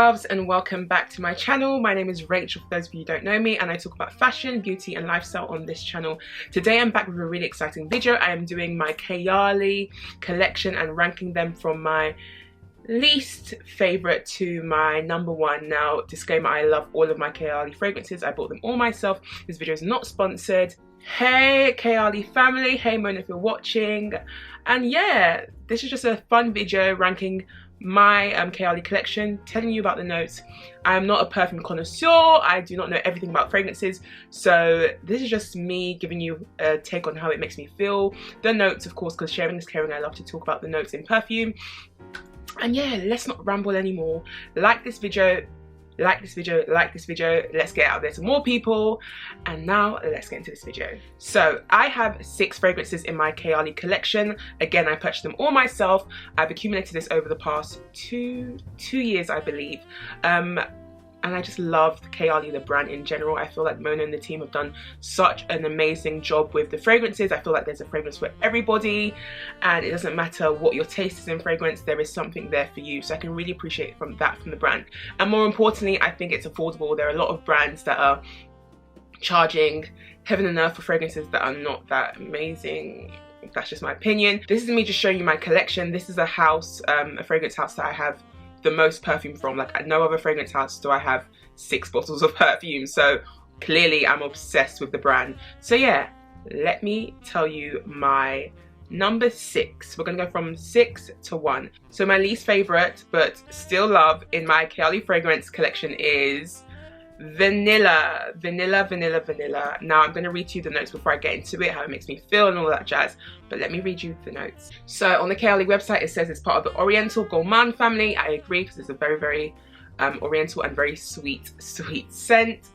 loves, and welcome back to my channel. My name is Rachel, for those of you who don't know me, and I talk about fashion, beauty and lifestyle on this channel. Today I'm back with a really exciting video. I am doing my Kayali collection and ranking them from my least favorite to my number one. Now, disclaimer, I love all of my Kayali fragrances. I bought them all myself. This video is not sponsored. Hey Kayali family, hey Mona if you're watching. And yeah, this is just a fun video ranking my Kayali collection, telling you about the notes. I'm not a perfume connoisseur, I do not know everything about fragrances, so this is just me giving you a take on how it makes me feel. The notes, of course, because sharing is caring. I love to talk about the notes in perfume. And yeah, let's not ramble anymore. Like this video, like this video, like this video. Let's get out there to more people. And now let's get into this video. So I have 6 fragrances in my Kayali collection. Again, I purchased them all myself. I've accumulated this over the past two years, I believe. And I just love Kayali, the brand in general. I feel like Mona and the team have done such an amazing job with the fragrances. I feel like there's a fragrance for everybody, and it doesn't matter what your taste is in fragrance, there is something there for you. So I can really appreciate from the brand. And more importantly, I think it's affordable. There are a lot of brands that are charging heaven and earth for fragrances that are not that amazing. That's just my opinion. This is me just showing you my collection. This is a house, a fragrance house that I have the most perfume from. Like, at no other fragrance house do I have 6 bottles of perfume, so clearly I'm obsessed with the brand. So yeah, let me tell you my number 6. We're gonna go from 6 to 1. So my least favorite but still love in my Kayali fragrance collection is vanilla. Now I'm going to read to you the notes before I get into it, how it makes me feel and all that jazz, but let me read you the notes. So on the Kayali website it says it's part of the Oriental Gourmand family. I agree, because it's a very oriental and very sweet scent.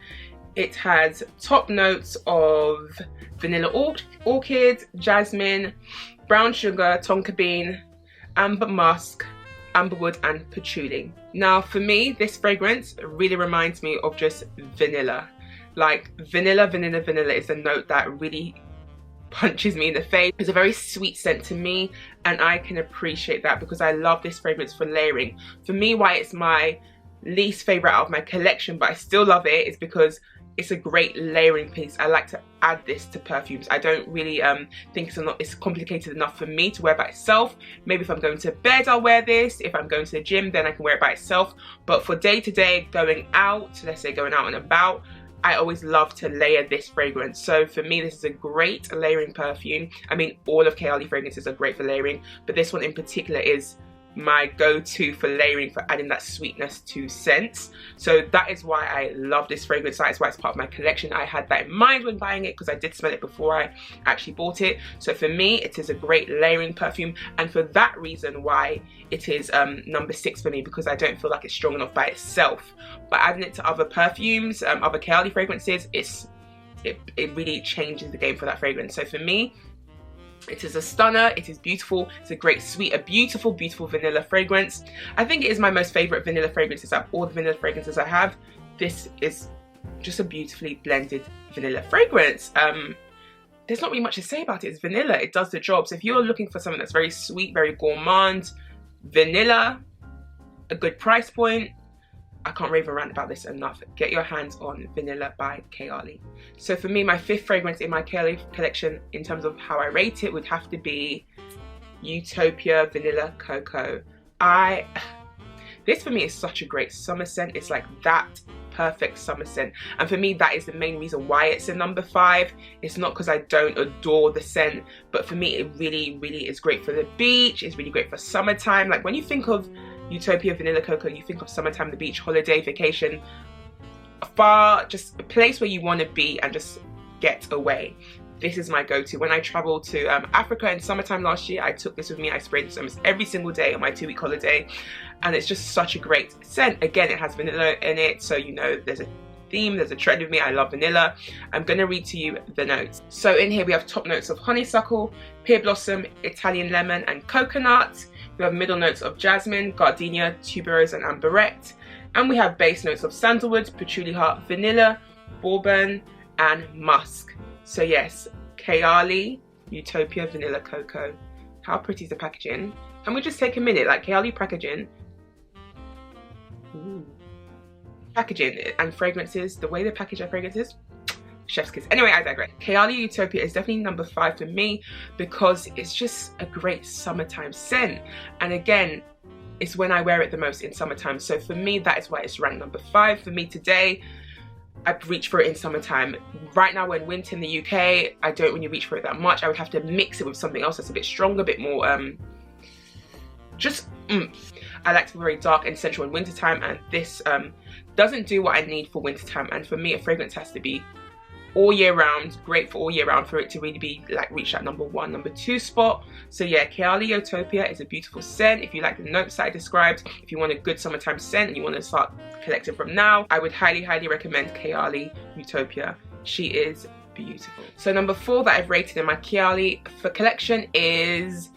It has top notes of vanilla orchid, jasmine, brown sugar, tonka bean, amber musk, amberwood and patchouli. Now for me, this fragrance really reminds me of just vanilla. Like vanilla is a note that really punches me in the face. It's a very sweet scent to me, and I can appreciate that because I love this fragrance for layering. For me, why it's my least favorite out of my collection, but I still love it, is because it's a great layering piece. I like to add this to perfumes. I don't really think it's complicated enough for me to wear by itself. Maybe if I'm going to bed, I'll wear this. If I'm going to the gym, then I can wear it by itself. But for day to day, going out, let's say going out and about, I always love to layer this fragrance. So for me, this is a great layering perfume. I mean, all of Kayali fragrances are great for layering, but this one in particular is my go-to for layering, for adding that sweetness to scents. So that is why I love this fragrance. That is why it's part of my collection. I had that in mind when buying it because I did smell it before I actually bought it. So for me, it is a great layering perfume, and for that reason why it is number 6 for me, because I don't feel like it's strong enough by itself. But adding it to other perfumes, other Kayali fragrances, it really changes the game for that fragrance. So for me, it is a stunner, it is beautiful, it's a great sweet, a beautiful vanilla fragrance. I think it is my most favourite vanilla fragrances out of all the vanilla fragrances I have. This is just a beautifully blended vanilla fragrance. There's not really much to say about it. It's vanilla, it does the job. So if you're looking for something that's very sweet, very gourmand, vanilla, a good price point, I can't rave around about this enough. Get your hands on Vanilla by Kayali. So for me, my 5th fragrance in my Kayali collection, in terms of how I rate it, would have to be Utopia Vanilla Cocoa. This for me is such a great summer scent. It's like that perfect summer scent, and for me that is the main reason why it's a number 5. It's not because I don't adore the scent, but for me it really is great for the beach. It's really great for summertime. Like when you think of Utopia Vanilla Cocoa, you think of summertime, the beach, holiday, vacation, just a place where you want to be and just get away. This is my go-to. When I traveled to Africa in summertime last year, I took this with me. I sprayed this almost every single day on my 2-week holiday, and it's just such a great scent. Again, it has vanilla in it, so you know there's a theme, there's a trend with me. I love vanilla. I'm going to read to you the notes. So in here we have top notes of honeysuckle, pear blossom, Italian lemon and coconut. We have middle notes of jasmine, gardenia, tuberose and amberette. And we have base notes of sandalwood, patchouli heart, vanilla, bourbon and musk. So yes, Kayali Utopia Vanilla Cocoa. How pretty is the packaging? Can we just take a minute, like Kayali packaging? Ooh. packaging and fragrances, the way they package their fragrances, chef's kiss. Anyway, I digress. Kayali Utopia is definitely number 5 for me because it's just a great summertime scent. And again, it's when I wear it the most in summertime. So for me, that is why it's ranked number 5. For me today, I'd reach for it in summertime. Right now we're in winter in the UK, I don't really reach for it that much. I would have to mix it with something else that's a bit stronger, a bit more just oomph. I like to be very dark and sensual in wintertime, and this doesn't do what I need for wintertime. And for me, a fragrance has to be all year round, great for all year round, for it to really be like reach that number 1, number 2 spot. So yeah, Kayali Utopia is a beautiful scent. If you like the notes that I described, if you want a good summertime scent and you want to start collecting from now, I would highly recommend Kayali Utopia. She is beautiful. So number 4 that I've rated in my Kayali for collection is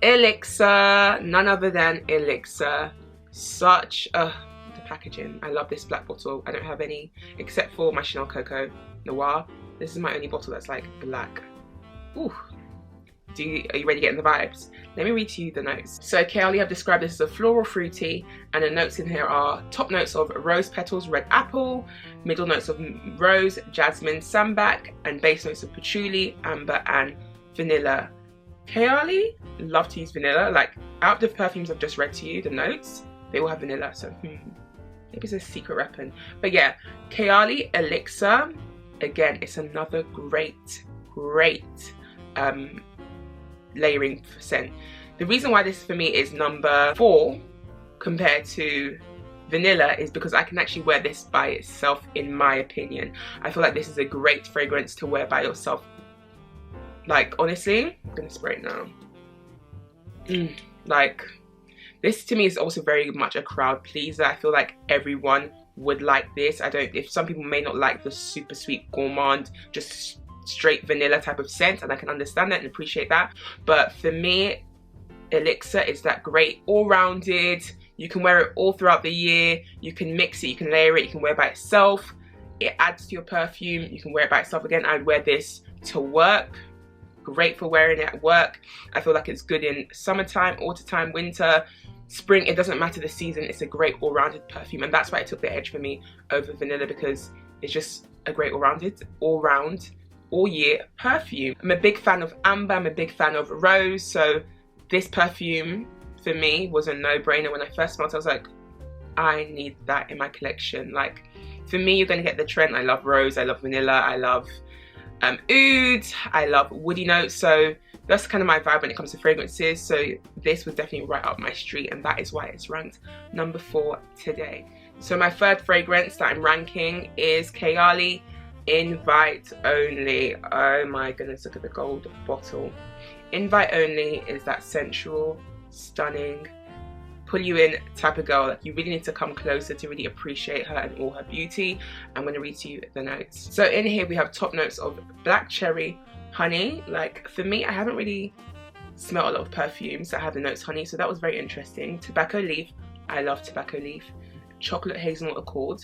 Elixir, none other than Elixir. Such a packaging. I love this black bottle. I don't have any except for my Chanel Coco Noir. This is my only bottle that's like black. Ooh. Are you ready to get in the vibes? Let me read to you the notes. So Kayali have described this as a floral fruity, and the notes in here are top notes of rose petals, red apple, middle notes of rose, jasmine, sambac, and base notes of patchouli, amber, and vanilla. Kayali love to use vanilla. Like out of the perfumes I've just read to you, the notes, they all have vanilla. So maybe it's a secret weapon. But yeah, Kayali Elixir, again, it's another great layering scent. The reason why this for me is number 4 compared to vanilla is because I can actually wear this by itself, in my opinion. I feel like this is a great fragrance to wear by yourself. Like honestly, I'm gonna spray it now. Like this to me is also very much a crowd pleaser. I feel like everyone would like this. If some people may not like the super sweet gourmand, just straight vanilla type of scent, and I can understand that and appreciate that. But for me, Elixir is that great all-rounded. You can wear it all throughout the year. You can mix it, you can layer it, you can wear it by itself. It adds to your perfume. You can wear it by itself. Again, I'd wear this to work. Great for wearing it at work. I feel like it's good in summertime, autumn, winter, spring. It doesn't matter the season. It's a great all-rounded perfume, and that's why it took the edge for me over vanilla, because it's just a great all-rounded, all-round, all-year perfume. I'm a big fan of amber. I'm a big fan of rose. So this perfume for me was a no-brainer. When I first smelled it, I was like, I need that in my collection. Like for me, you're gonna get the trend. I love rose. I love vanilla. I love oud, I love woody notes, so that's kind of my vibe when it comes to fragrances. So this was definitely right up my street, and that is why it's ranked number 4 today. So my third fragrance that I'm ranking is Kayali Invite Only. Oh my goodness, look at the gold bottle. Invite Only is that sensual, stunning, pull you in type of girl. Like you really need to come closer to really appreciate her and all her beauty. I'm going to read to you the notes. So in here we have top notes of black cherry, honey. Like for me, I haven't really smelled a lot of perfumes that have the notes honey, so that was very interesting. Tobacco leaf, I love tobacco leaf. Chocolate hazelnut accord.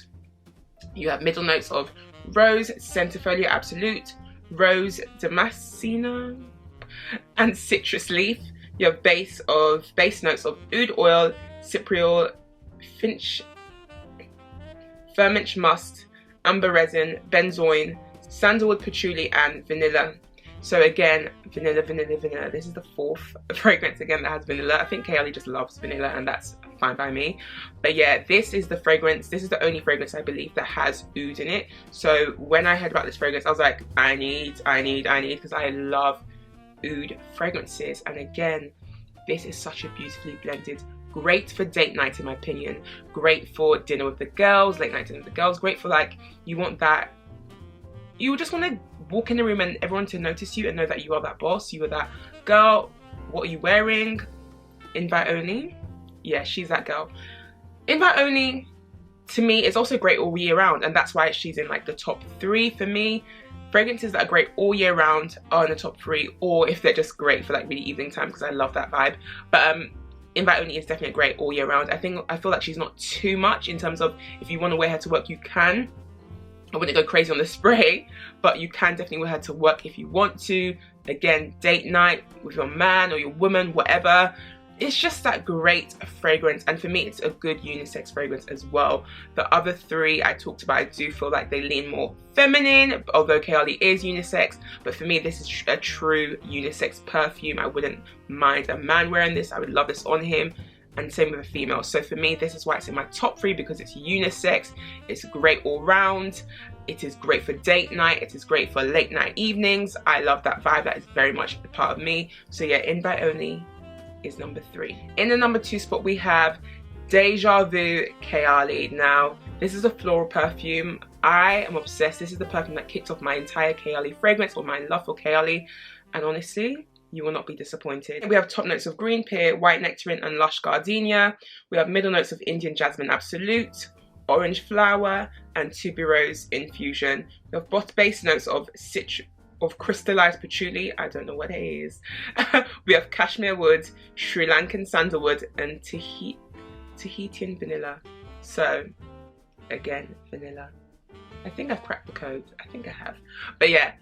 You have middle notes of rose, centifolia absolute, rose damascena, and citrus leaf. You have base notes of oud oil, cypriol, finch, ferment musk, amber resin, benzoin, sandalwood patchouli, and vanilla. So again, vanilla. This is the 4th fragrance again that has vanilla. I think Kayali just loves vanilla, and that's fine by me. But yeah, this is the fragrance. This is the only fragrance I believe that has oud in it. So when I heard about this fragrance, I was like, I need, because I love oud fragrances. And again, this is such a beautifully blended, great for date night in my opinion, great for dinner with the girls, late night dinner with the girls, great for like, you want that, you just want to walk in the room and everyone to notice you and know that you are that boss, you are that girl. What are you wearing? Invite Only, yeah, she's that girl. Invite Only to me is also great all year round, and that's why she's in like the top 3 for me. Fragrances that are great all year round are in the top 3, or if they're just great for like really evening time, because I love that vibe. But Invite Only is definitely great all year round. I feel like she's not too much in terms of if you want to wear her to work, you can. I wouldn't go crazy on the spray, but you can definitely wear her to work if you want to. Again, date night with your man or your woman, whatever. it's just that great fragrance, and for me it's a good unisex fragrance as well. The other three I talked about, I do feel like they lean more feminine, although Kayali is unisex, but for me this is a true unisex perfume. I wouldn't mind a man wearing this, I would love this on him, and same with a female. So for me this is why it's in my top 3, because it's unisex, it's great all round, it is great for date night, it is great for late night evenings. I love that vibe, that is very much a part of me. So yeah, invite only is number 3. In the number 2 spot we have Deja Vu Kayali. Now this is a floral perfume. I am obsessed. This is the perfume that kicked off my entire Kayali fragrance, or my love for Kayali, and honestly you will not be disappointed. We have top notes of green pear, white nectarine and lush gardenia. We have middle notes of Indian jasmine absolute, orange flower and tuberose infusion. We have base notes of crystallized patchouli, I don't know what it is. We have cashmere wood, Sri Lankan sandalwood and Tahitian vanilla. So again, vanilla. I think I've cracked the code, I think I have. But yeah,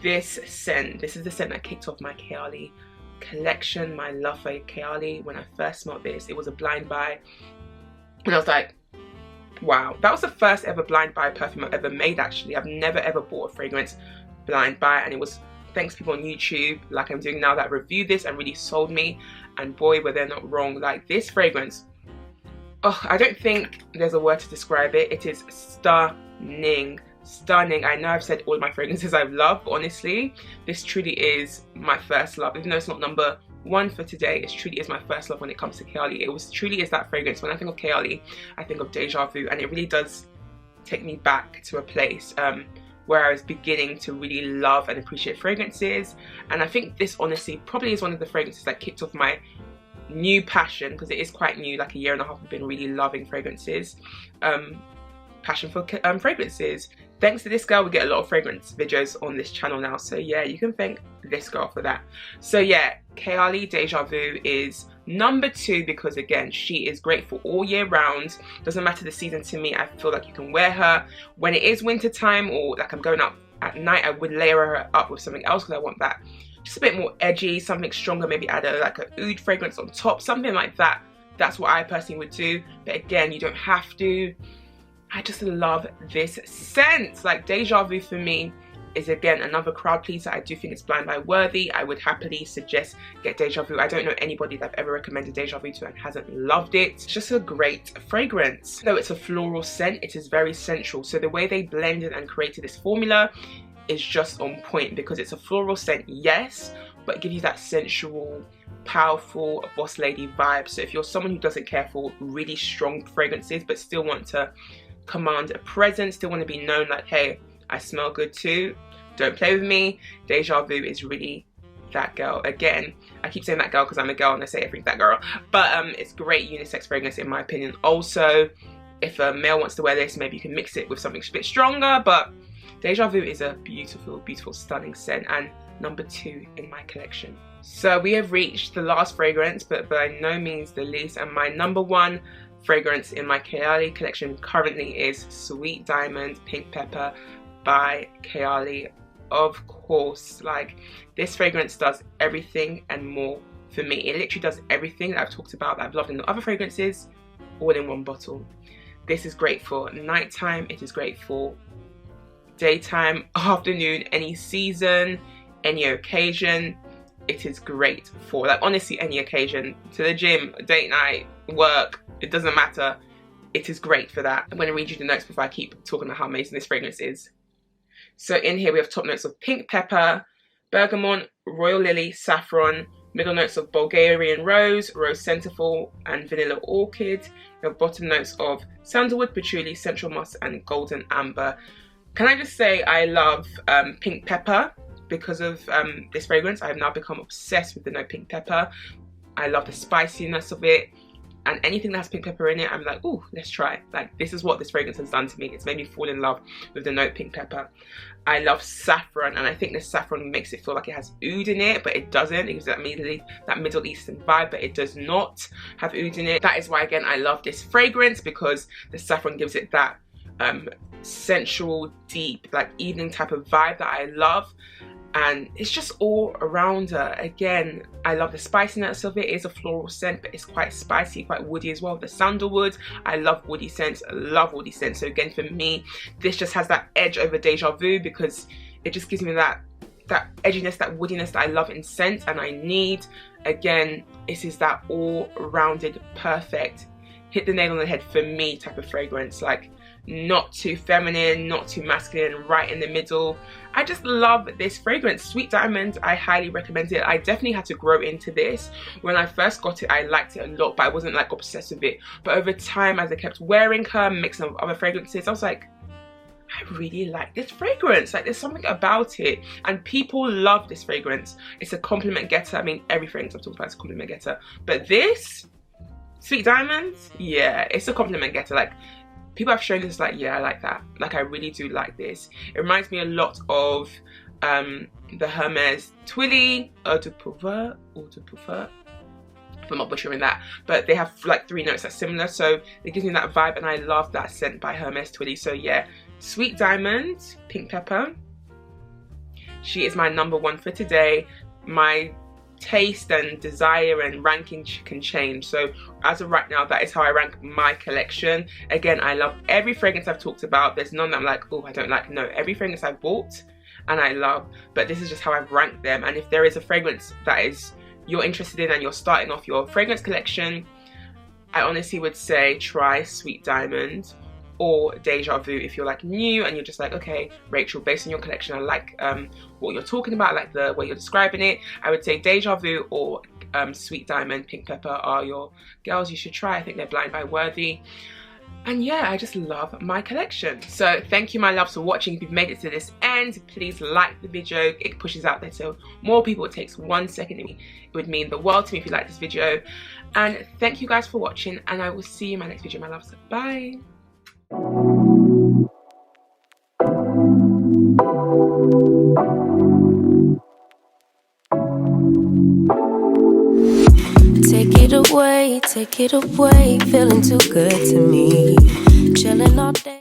this scent, this is the scent that kicked off my Kayali collection, my love for Kayali. When I first smelled this, it was a blind buy, and I was like, wow. That was the first ever blind buy perfume I've ever made actually. I've never ever bought a fragrance blind buy, and it was thanks to people on YouTube like I'm doing now that reviewed this and really sold me, and boy were they not wrong. Like this fragrance, oh, I don't think there's a word to describe it. It is stunning. Stunning. I know I've said all of my fragrances I've loved, but honestly this truly is my first love. Even though it's not number 1 for today, it truly is my first love when it comes to Kayali. It truly is that fragrance. When I think of Kayali, I think of Deja Vu, and it really does take me back to a place where I was beginning to really love and appreciate fragrances. And I think this honestly probably is one of the fragrances that kicked off my new passion, because it is quite new, like a year and a half I've been really loving fragrances. Passion for fragrances. Thanks to this girl, we get a lot of fragrance videos on this channel now, so yeah, you can thank this girl for that. So yeah, Kayali Deja Vu is number 2 because again, she is great for all year round. Doesn't matter the season to me, I feel like you can wear her when it is winter time, or like I'm going out at night, I would layer her up with something else because I want that just a bit more edgy, something stronger, maybe add like a oud fragrance on top, something like that. That's what I personally would do, but again, you don't have to. I just love this scent. Like Deja Vu for me is again another crowd pleaser. I do think it's blind buy worthy. I would happily suggest get Deja Vu. I don't know anybody that I've ever recommended Deja Vu to and hasn't loved it. It's just a great fragrance. Though it's a floral scent, it is very sensual. So the way they blended and created this formula is just on point, because it's a floral scent, yes, but it gives you that sensual, powerful boss lady vibe. So if you're someone who doesn't care for really strong fragrances but still want to command a presence, still want to be known like, hey, I smell good too, don't play with me, Deja Vu is really that girl. Again, I keep saying that girl because I'm a girl and I say everything that girl, but it's great unisex fragrance in my opinion. Also, if a male wants to wear this, maybe you can mix it with something a bit stronger, but Deja Vu is a beautiful, beautiful, stunning scent, and number 2 in my collection. So we have reached the last fragrance, but by no means the least, and my number 1 fragrance in my Kayali collection currently is Sweet Diamond Pink Pepper by Kayali. Of course, like this fragrance does everything and more for me. It literally does everything that I've talked about, that I've loved in the other fragrances, all in one bottle. This is great for nighttime, it is great for daytime, afternoon, any season, any occasion. It is great for, like, honestly any occasion, to the gym, date night, work, it doesn't matter. It is great for that. I'm going to read you the notes before I keep talking about how amazing this fragrance is. So in here we have top notes of pink pepper, bergamot, royal lily, saffron, middle notes of Bulgarian rose, rose centerfoil and vanilla orchid. We have bottom notes of sandalwood, patchouli, central moss and golden amber. Can I just say I love pink pepper because of this fragrance. I have now become obsessed with the note pink pepper. I love the spiciness of it, and anything that has pink pepper in it, I'm like, ooh, let's try. Like, this is what this fragrance has done to me. It's made me fall in love with the note pink pepper. I love saffron, and I think the saffron makes it feel like it has oud in it, but it doesn't. It gives that Middle Eastern vibe, but it does not have oud in it. That is why, again, I love this fragrance, because the saffron gives it that sensual, deep, like evening type of vibe that I love. and it's just all around her. Again, I love the spiciness of it. It is a floral scent, but it's quite spicy, quite woody as well. The sandalwood, I love woody scents, I love woody scents. So again, for me, this just has that edge over Deja Vu because it just gives me that edginess, that woodiness that I love in scent and I need. Again, this is that all-rounded, perfect, hit the nail on the head for me type of fragrance. Like, not too feminine, not too masculine, right in the middle. I just love this fragrance. Sweet Diamond, I highly recommend it. I definitely had to grow into this. When I first got it, I liked it a lot, but I wasn't like obsessed with it. But over time, as I kept wearing her, mixing with other fragrances, I was like, I really like this fragrance. Like, there's something about it, and people love this fragrance. It's a compliment getter. I mean, every fragrance I've talked about is a compliment getter, but this Sweet Diamond, yeah, it's a compliment getter. Like, people have shown this, like, yeah, I like that. Like, I really do like this. It reminds me a lot of the Hermes Twilly, Utopia, if I'm not butchering that, but they have like 3 notes that's similar, so it gives me that vibe, and I love that scent by Hermes Twilly. So yeah, Sweet Diamond, Pink Pepper. She is my #1 for today. My taste and desire and ranking can change, so as of right now, that is how I rank my collection. Again, I love every fragrance I've talked about. There's none that I'm like, oh, I don't like. No, every fragrance I've bought and I love, but this is just how I've ranked them. And if there is a fragrance that is you're interested in and you're starting off your fragrance collection, I honestly would say try Sweet Diamond or Deja Vu if you're like new and you're just like, okay, Rachel, based on your collection, I like what you're talking about, I like the way you're describing it. I would say Deja Vu or Sweet Diamond, Pink Pepper are your girls you should try. I think they're blind buy worthy. And yeah, I just love my collection. So thank you, my loves, for watching. If you've made it to this end, please like the video. It pushes out there to more people. It takes 1 second. It would mean the world to me if you like this video. And thank you guys for watching, and I will see you in my next video, my loves. Bye. Take it away, feeling too good to me. Chilling all day.